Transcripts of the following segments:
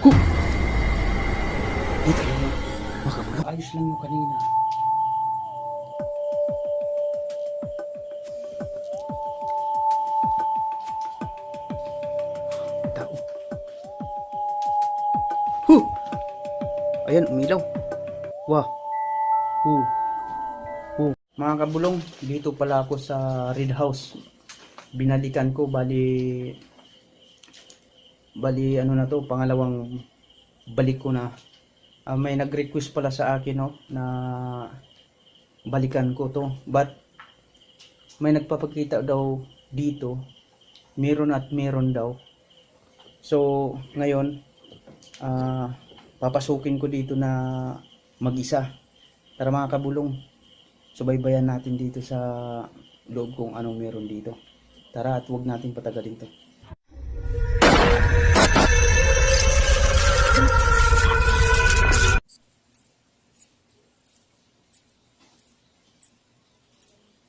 Huh! Dito lang. Makabulong. Ayos lang yung kanina. Tao. Huh! Ayan, umilaw. Wah. Huh. Huh. Mga kabulong, dito pala ako sa Red House. Binalikan ko, bali ano na to, pangalawang balik ko na. May nag-request pala sa akin, no, na balikan ko to, but may nagpapakita daw dito, meron at meron daw. So ngayon, papasukin ko dito na mag-isa. Tara mga kabulong, subaybayan natin dito sa loob kung anong meron dito. Tara, at huwag natin patagalin to.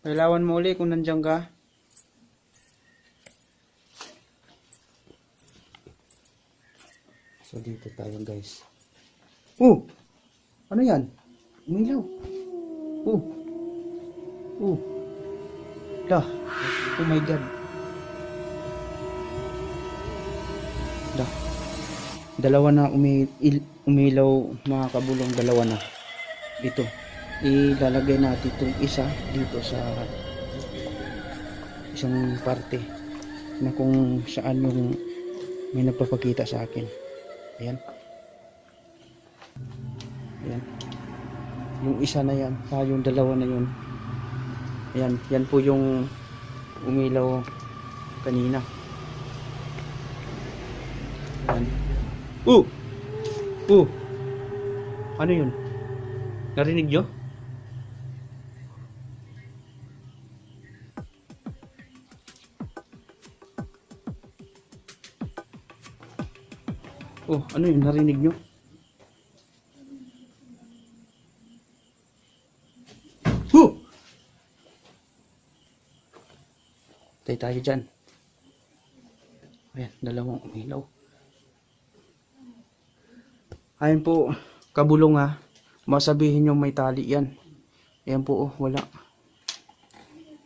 Kailangan mo uli kung nandiyan ka. So dito tayo guys. Ano yan? Umilaw. Dah. Oh my god. Dah. Dalawa na umilaw mga kabulong, dalawa na. Dito. Ilalagay natin itong isa dito sa isang parte na kung saan yung may nagpapakita sa akin. Ayan. Ayan. Yung isa na yan, yung dalawa na yun. Ayan, yan po yung umilaw kanina. Ayan. Ano yun? Narinig nyo? Ano yun? Narinig nyo? Tayo dyan. Ayan, dalawang umilaw. Ayan po, kabulong ha. Masabihin nyo may tali yan. Ayan po, wala.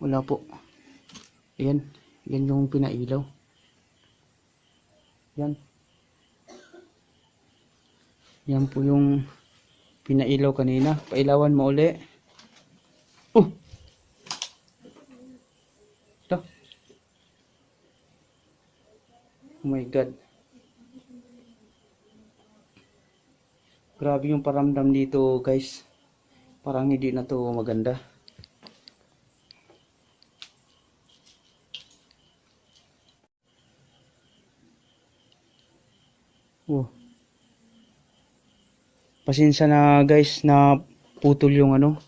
Wala po. Ayan, yan yung pinailaw. Yan. Yan po yung pinailaw kanina. Pailawan mo uli. Ito. Oh my god. Grabe yung paramdam dito guys. Parang hindi na to maganda. Pasensya na guys na putol yung ano.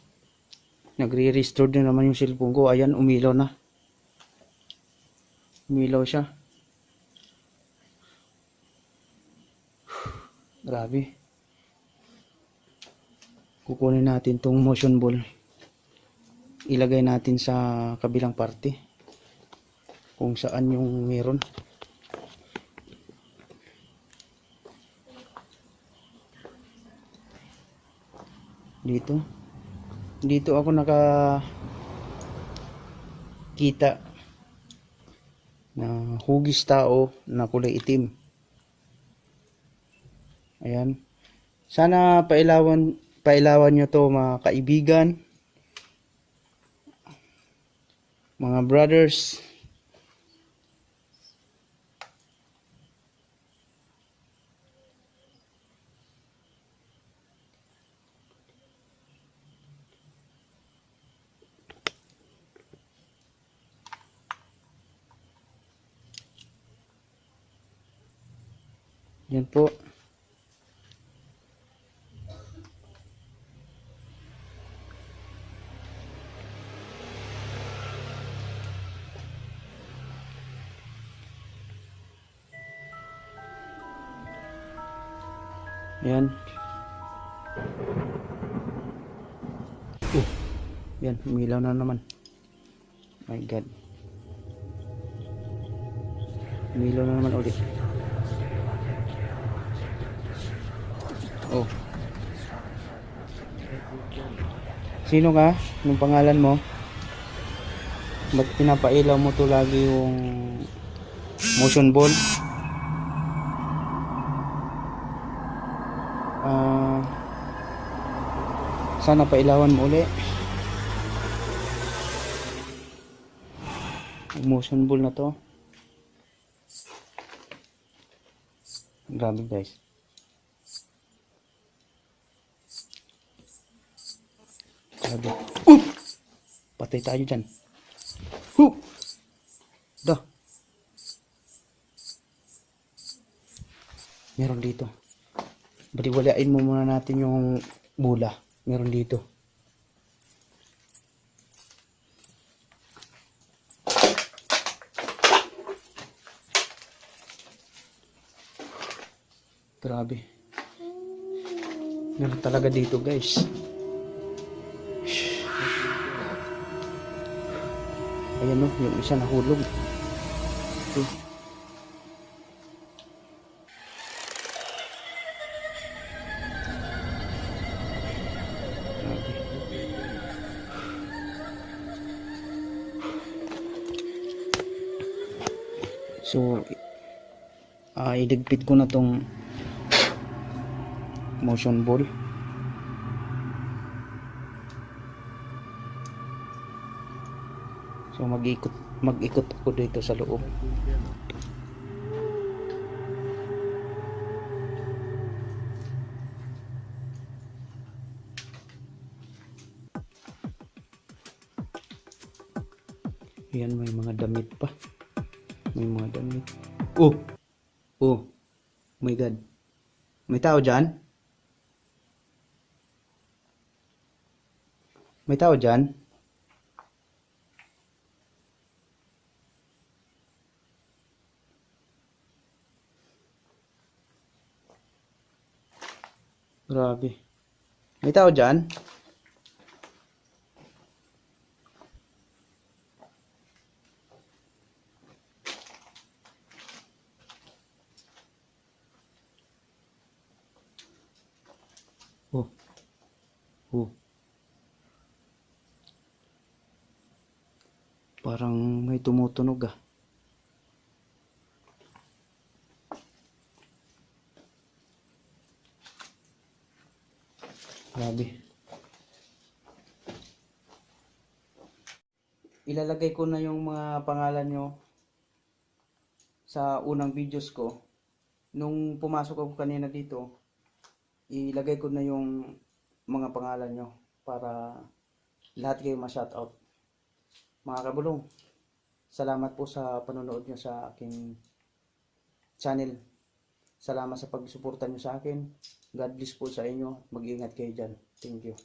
Nagre-restore din naman yung cellphone ko. Ayan, umilaw na. Umilaw siya. Grabe. Kukunin natin tong motion ball. Ilagay natin sa kabilang parte. Kung saan yung meron. Dito ako nakakita na hugis tao na kulay itim. Ayan. Sana pailawan nyo to mga kaibigan, mga brothers. Yan po. Yan. Yan, umilaw na naman. My god. Umilaw na naman ulit. Oh. Sino ka? Anong pangalan mo? Ba't pinapailaw mo to lagi yung motion ball? Sana pailawan mo uli. Yung motion ball na to. Grabe guys. Grabe. Patay tayo dyan. Dah. Meron dito. Baliwalain mo muna natin yung bula. Meron dito. Grabe. Meron talaga dito guys. Ayan o, yung isa nahulog. So, iligpit ko na tong motion ball. So, mag-ikot ako dito sa loob. Ayan, may mga damit pa. May mga damit. Oh! Oh! My God. May tao dyan? May tao dyan? Grabe. May tao dyan? Oh. Oh. Parang may tumutunog ah. Grabe. Ilalagay ko na yung mga pangalan nyo sa unang videos ko. Nung pumasok ako kanina dito, ilagay ko na yung mga pangalan nyo para lahat kayo ma-shoutout. Mga kabulong, salamat po sa panonood nyo sa aking channel. Salamat sa pagsuporta nyo sa akin. God bless po sa inyo. Mag-ingat kayo dyan. Thank you.